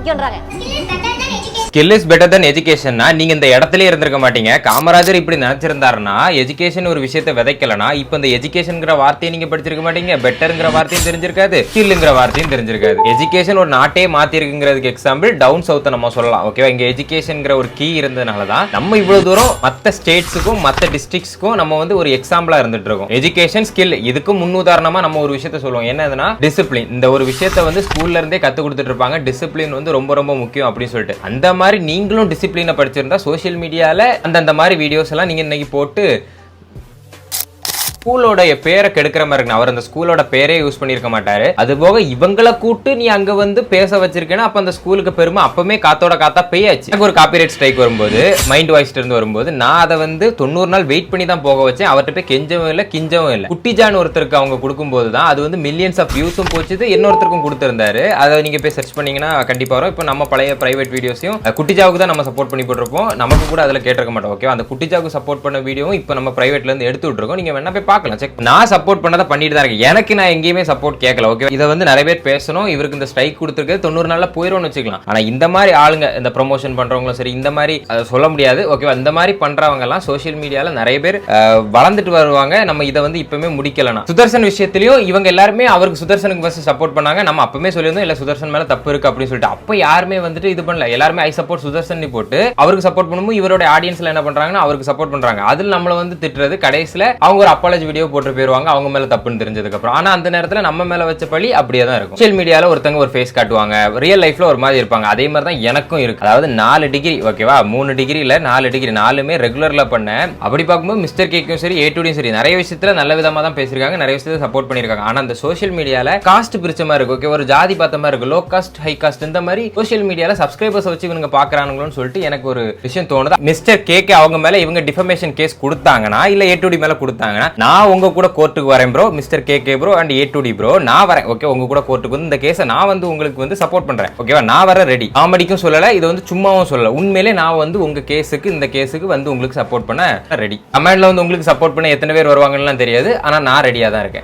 முக்கியம்ன்றாங்க. Skill is better தென் எஜுகேஷன்னா நீங்க இந்த இடத்துல இருந்திருக்க மாட்டீங்க. காமராஜர் இப்படி நினைச்சிருந்தாருன்னா எஜுகேஷன் ஒரு விஷயத்தை விதைக்கலனா இப்ப இந்த எஜுகேஷன்ங்கிற வார்த்தையை நீங்க படிச்சிருக்க மாட்டீங்க. பெட்டர்ங்கிற வார்த்தையும் தெரிஞ்சிருக்காது, ஸ்கில்ங்கிற வார்த்தையும் தெரிஞ்சிருக்காது. எஜுகேஷன் ஒரு நாட்டே மாத்தி இருக்குங்கிறதுக்கு எக்ஸாம்பிள் டவுன் சவுத் நம்ம சொல்லலாம். ஓகேவா, இங்க எஜுகேஷன்ங்கிற ஒரு கீ இருந்ததுனால தான் நம்ம இவ்வளவு தூரம் மத்த ஸ்டேட்ஸுக்கும் மத்த டிஸ்ட்ரிக்ட்ஸ்க்கும் நம்ம வந்து ஒரு எக்ஸாம்பிளா இருந்துட்டு இருக்கோம். எஜுகேஷன் ஸ்கில் இதுக்கு முன்னுதாரணமா நம்ம ஒரு விஷயத்த சொல்லுவோம். என்னதுன்னா டிசிப்ளின். இந்த ஒரு விஷயத்த வந்து ஸ்கூல்ல இருந்தே கத்து கொடுத்துட்டு இருப்பாங்க. டிசிப்ளின் வந்து ரொம்ப ரொம்ப முக்கியம் அப்படின்னு சொல்லிட்டு அந்த மாதிரி நீங்களும் டிசிப்ளினை படிச்சிருந்தா சோசியல் மீடியால அந்த மாதிரி வீடியோஸ் எல்லாம் நீங்க இன்னைக்கு போட்டு ஸ்கூலோட பேரை கெடுக்கிற மாதிரி இருக்கு. அவர் அந்த ஸ்கூலோட பேரே யூஸ் பண்ணிருக்க மாட்டாரு. அது போக இவங்களை கூட்டு நீ அங்க வந்து பேச வச்சிருக்கேன்னா அப்ப அந்த ஸ்கூலுக்கு பெருமை அப்பவே காத்தோட காத்தா பெய்யாச்சு. எனக்கு ஒரு காப்பிரைட் ஸ்ட்ரைக் வரும்போது மைண்ட் வாய்ஸ் இருந்து வரும்போது நான் அதை வந்து 90 நாள் வெயிட் பண்ணி தான் போக வச்சேன். அவர்கிட்ட கெஞ்சவும் இல்லை கிஞ்சவும் இல்லை. குட்டிஜான் ஒருத்தருக்கு அவங்க கொடுக்கும்போது தான் அது வந்து மில்லியன்ஸ் ஆஃப் வியூஸும் போச்சுது, இன்னொருத்தருக்கும் கொடுத்திருந்தாரு. அதை நீங்க போய் சர்ச் பண்ணீங்கன்னா கண்டிப்பா வரும். இப்போ நம்ம பழைய பிரைவேட் வீடியோஸையும் குட்டிஜாவுக்கு தான் நம்ம சப்போர்ட் பண்ணி போட்டிருப்போம். நமக்கு கூட அதில் கேட்டிருக்க மாட்டோம். ஓகே, அந்த குட்டிஜாவுக்கு சப்போர்ட் பண்ண வீடியோவும் இப்போ நம்ம பிரைவேட்ல இருந்து எடுத்து விட்டுருக்கோம். நீங்க வேணா போய் பார்க்கலாம். செக். நான் சப்போர்ட் பண்ணதை பண்ணிட்டு தான் இருக்கேன். எனக்கு நான் எங்கேயுமே சப்போர்ட் கேட்கல. ஓகே, இதை வந்து நிறைய பேர் பேசணும். இவருக்கு இந்த ஸ்ட்ரைக் கொடுத்துருக்கு 90 நாள்ல போயிடும்னு வச்சுக்கலாம். ஆனா இந்த மாதிரி ஆளுங்க இந்த ப்ரொமோஷன் பண்றவங்களும் சரி இந்த மாதிரி அதை சொல்ல முடியாது. ஓகேவா, இந்த மாதிரி பண்றவங்க எல்லாம் சோசியல் மீடியால நிறைய பேர் வளர்ந்துட்டு வருவாங்க. நம்ம இதை வந்து இப்பவுமே முடிக்கலாம். சுதர்சன் விஷயத்திலயும் இவங்க எல்லாருமே அவருக்கு சுதர்சனுக்கு ஃபர்ஸ்ட் சப்போர்ட் பண்ணாங்க. நம்ம அப்பவே சொல்லியிருந்தோம் இல்ல சுதர்சன் மேல தப்பு இருக்கு அப்படின்னு சொல்லிட்டு. அப்ப யாருமே வந்துட்டு இது பண்ணல. எல்லாருமே ஐ சப்போர்ட் சுதர்சன் போட்டு அவருக்கு சப்போர்ட் பண்ணும்போது இவரோட ஆடியன்ஸ்ல என்ன பண்றாங்கன்னா அவருக்கு சப்போர்ட் பண்றாங்க. அதில் நம்மள வந்து திட்டுறது கடைசியில அவங்க ஒரு அப்பாலஜி வீடியோ போட்டு போயிருவாங்க அவங்க மேல தப்புன்னு தெரிஞ்சதுக்கு அப்புறம். ஆனா அந்த நேரத்துல நம்ம மேல வச்ச பழி அப்படியே தான் இருக்கும். சோஷியல் மீடியால ஒருத்தங்க ஒரு ஃபேஸ் காட்டுவாங்க, ரியல் லைஃப்ல ஒரு மாதிரி இருப்பாங்க. அதே மாதிரி தான் எனக்கும் இருக்கு. அதாவது 4 டிகிரி ஓகேவா, 3 டிகிரில 4 டிகிரி 4மே ரெகுலர்ல பண்ணேன். அப்படி பார்க்கும்போது மிஸ்டர் கேக்கும் சரி A2Dயும் சரி நிறைய விஷயத்துல நல்ல விதமா தான் பேசிருக்காங்க, நிறைய விஷயத்தை சப்போர்ட் பண்ணிருக்காங்க. ஆனா அந்த சோஷியல் மீடியால காஸ்ட் பிரிச்ச மாதிரி இருக்கு. ஓகே, ஒரு ஜாதி பார்த்த மாதிரி இருக்கு, லோ காஸ்ட் ஹை காஸ்ட் இந்த மாதிரி சோஷியல் மீடியால சப்ஸ்கிரைபர்ஸ் வச்சு இவங்க பாக்குறானுங்களோன்னு சொல்லிட்டு எனக்கு ஒரு விஷயம் தோணுது. மிஸ்டர் கேக்கு அவங்க மேல இவங்க டிஃபமேஷன் கேஸ் கொடுத்தாங்கன்னா இல்ல A2D மேல கொடுத்தாங்கன்னா நான் உங்க கூட கோர்ட்டுக்கு வரேன் bro, mister KK bro and A2D bro, நான் வரேன். ஓகே, உங்க கூட கோர்ட்டுக்கு வந்து இந்த கேஸை நான் வந்து உங்களுக்கு வந்து சப்போர்ட் பண்றேன். ஓகேவா, நான் வர ரெடி. காமெடிக்கும் சொல்லல, இது வந்து சும்மாவும் சொல்லல. உண்மையிலே நான் வந்து உங்க கேஸுக்கு இந்த கேஸுக்கு வந்து உங்களுக்கு சப்போர்ட் பண்ண ரெடி. கமெண்ட்ல வந்து உங்களுக்கு சப்போர்ட் பண்ண எத்தனை பேர் வருவாங்கன்னு தெரியாது, ஆனா நான் ரெடியா தான் இருக்கேன்.